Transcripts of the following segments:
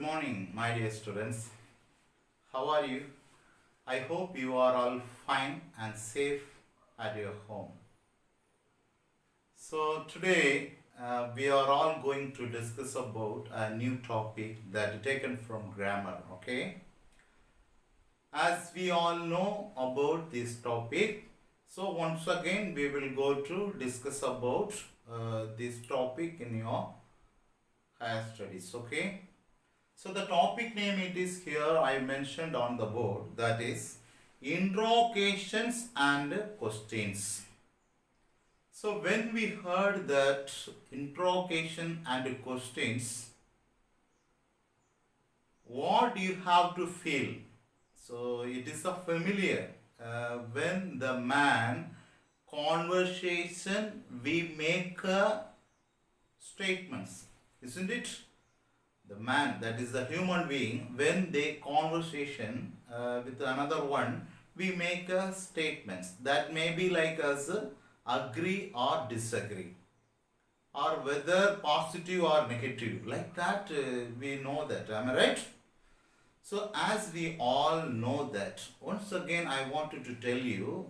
morning, my dear students. How are you? I hope you are all fine and safe at your home. So, today we are all going to discuss about a new topic that is taken from grammar. Okay, as we all know about this topic, so once again we will go to discuss about this topic in your higher studies. Okay. So the topic name it is here I mentioned on the board, that is interrogations and questions. So when we heard that interrogation and questions, what do you have to feel? So it is a familiar when the man conversation we make statements, isn't it? The man, that is the human being, when they conversation with another one, we make statements that may be like us agree or disagree, or whether positive or negative, like that we know that. Am I right? So as we all know that, once again I wanted to tell you,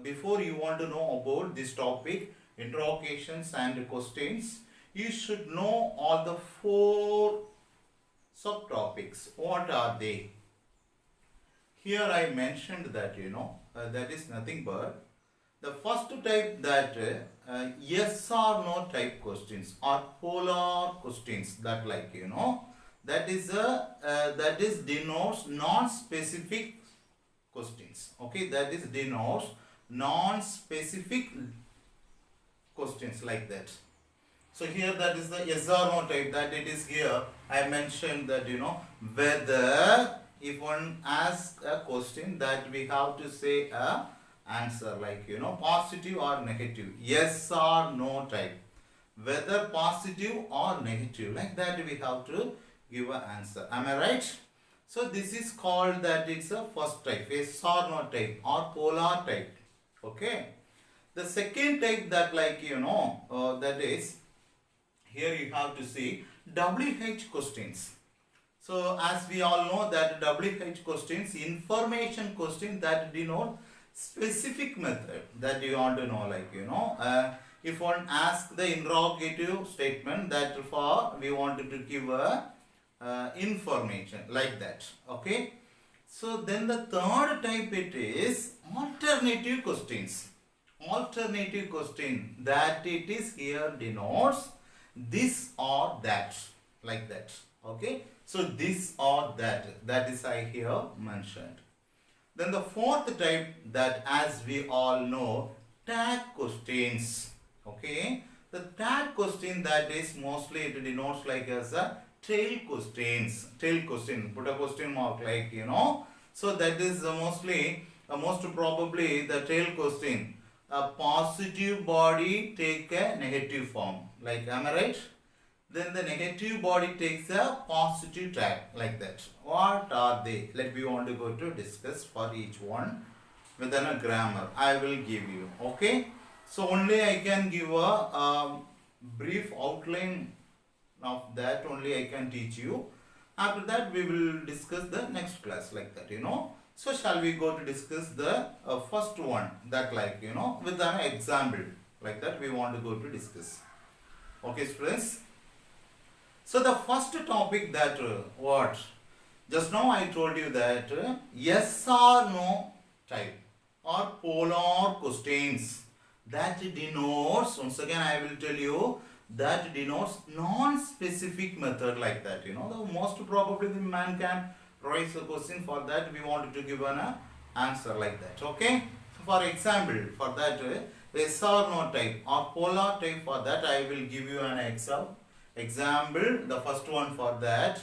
before you want to know about this topic, interrogations and questions, you should know all the four subtopics. What are they? Here I mentioned that, that is nothing but the first type, that yes or no type questions or polar questions, that that is denotes non-specific questions. Okay, that is denotes non-specific questions, like that. So here that is the yes or no type, that it is here I mentioned that whether, if one asks a question, that we have to say a answer like positive or negative, yes or no type, whether positive or negative, like that we have to give an answer. Am I right? So this is called that it's a first type, yes or no type or polar type. Okay. The second type, that that is, here you have to see WH questions. So as we all know that WH questions, information question, that denote specific method, that you want to know, if one asks the interrogative statement, that for we wanted to give a information, like that. Okay. So then the third type it is alternative questions. Alternative question, that it is here denotes this or that, like that. Okay. So this or that, that is I here mentioned. Then the fourth type, that as we all know, tag questions. Okay. The tag question, that is mostly it denotes like as a tail questions. Tail question, put a question mark, so that is mostly most probably the tail question. A positive body take a negative form, like, am I right? Then the negative body takes a positive tag, like that. What are they? Let me want to go to discuss for each one within a grammar I will give you. Okay. So only I can give a brief outline of that, only I can teach you. After that we will discuss the next class, like that. So shall we go to discuss the first one, that with an example, like that we want to go to discuss. Okay, students. So the first topic, that what? Just now I told you that yes or no type or polar questions, that denotes, once again I will tell you, that denotes non-specific method, like that. The most probably the man can raise a question, for that we wanted to give an answer, like that. Okay. So for example, for that yes or no type or polar type, for that I will give you an example. The first one for that,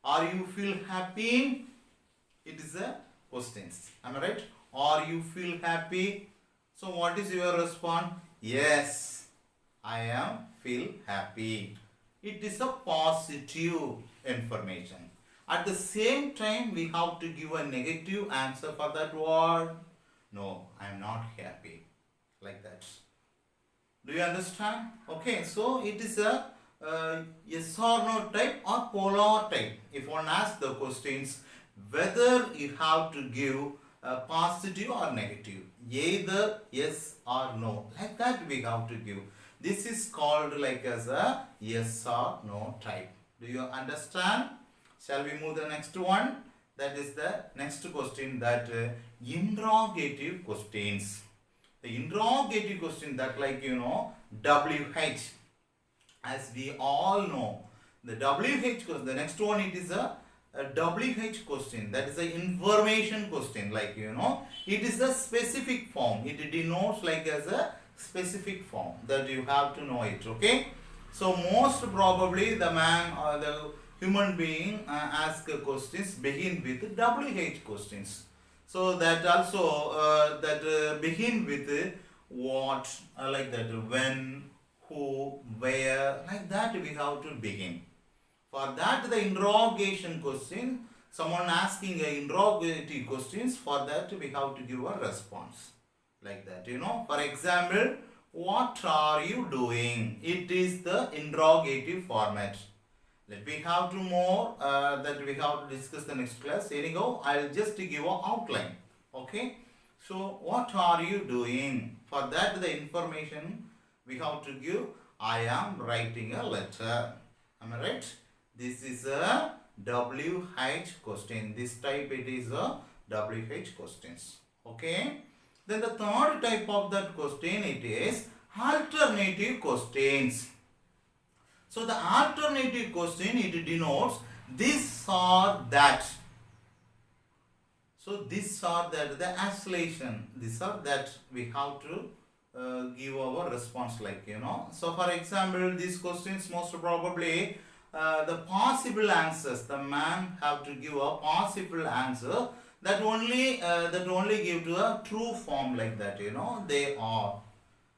are you feel happy? It is a questions. Am I right? Are you feel happy? So what is your response? Yes, I am feel happy. It is a positive information. At the same time, we have to give a negative answer for that word. No, I am not happy, like that. Do you understand? Okay, so it is a yes or no type or polar type. If one asks the questions whether you have to give positive or negative, either yes or no, like that we have to give. This is called like as a yes or no type. Do you understand? Shall we move the next one? That is the next question, that interrogative questions. The interrogative question, that like WH, as we all know, the WH question, the next one, it is a WH question, that is a information question, like it is a specific form, it denotes like as a specific form, that you have to know it. Okay, so most probably the man or the human being ask questions begin with WH questions. So that also that begin with what, like that, when, who, where, like that we have to begin. For that the interrogation question, someone asking a interrogative questions, for that we have to give a response, like that. For example, what are you doing? It is the interrogative format. Let we have to more that we have to discuss the next class. Anyhow, I'll just give an outline. Okay. So what are you doing? For that the information we have to give. I am writing a letter. Am I right? This is a WH question. This type it is a WH questions. Okay. Then the third type of that question, it is alternative questions. So the alternative question, it denotes this or that. So this or that, the acceleration, this or that, we have to give our response, like So for example, these questions most probably the possible answers, the man have to give a possible answer, that only give to a true form, like that. They are.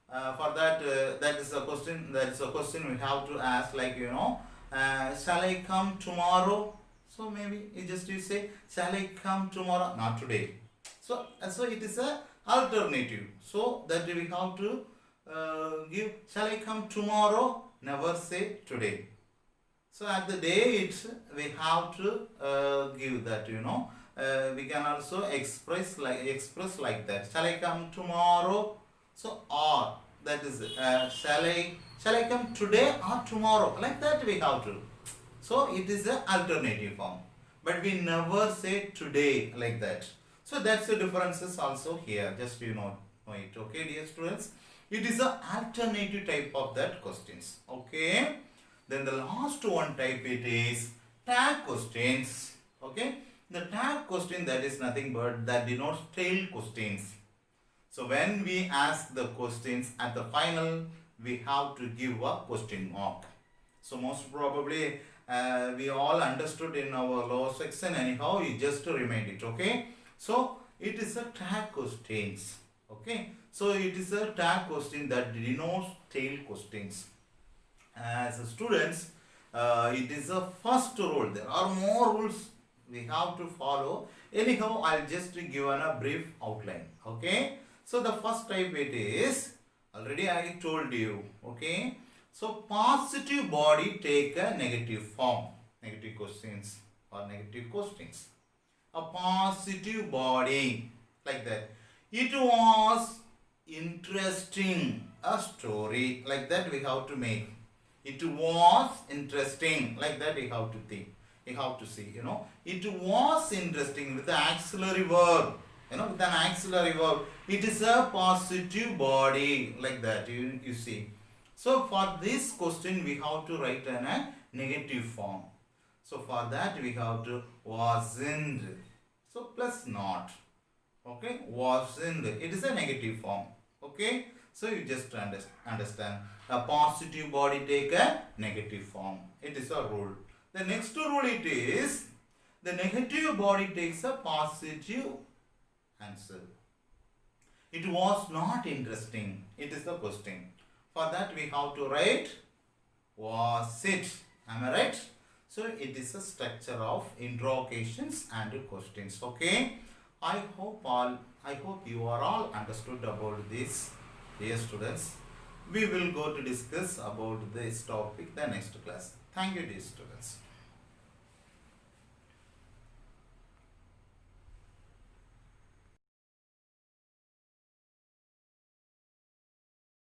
For that, that is a question. That is a question we have to ask, like shall I come tomorrow? So maybe you say, shall I come tomorrow? Not today. So it is a alternative. So that we have to give, shall I come tomorrow? Never say today. So at the date we have to give that. We can also express like that. Shall I come tomorrow? So or, that is shall I come today or tomorrow? Like that we have to. So it is an alternative form, but we never say today, like that. So that's the differences also here. Just know it. Okay, dear students. It is an alternative type of that questions. Okay. Then the last one type, it is tag questions. Okay. The tag question, that is nothing but that denotes tail questions. So when we ask the questions at the final, we have to give a question mark. So most probably we all understood in our lower section. Anyhow, you just to remind it. Okay. So it is a tag questions. Okay. So it is a tag question that denotes tail questions. As students, it is a first rule. There are more rules we have to follow. Anyhow, I'll just give a brief outline. Okay. So the first type, it is, already I told you. Okay. So positive body take a negative form. Negative questions or negative questions. A positive body, like that. It was interesting. A story, like that we have to make. It was interesting, like that we have to think. We have to see, it was interesting with the auxiliary verb. With an auxiliary verb, it is a positive body, like that. You see. So for this question, we have to write in a negative form. So for that, we have to wasn't. So plus not. Okay, wasn't. It is a negative form. Okay. So you just understand. A positive body take a negative form. It is a rule. The next rule, it is the negative body takes a positive answer. It was not interesting. It is the question. For that we have to write was it. Am I right? So it is a structure of interrogations and questions. Okay. I hope you are all understood about this, dear students. We will go to discuss about this topic the next class. Thank you, dear students.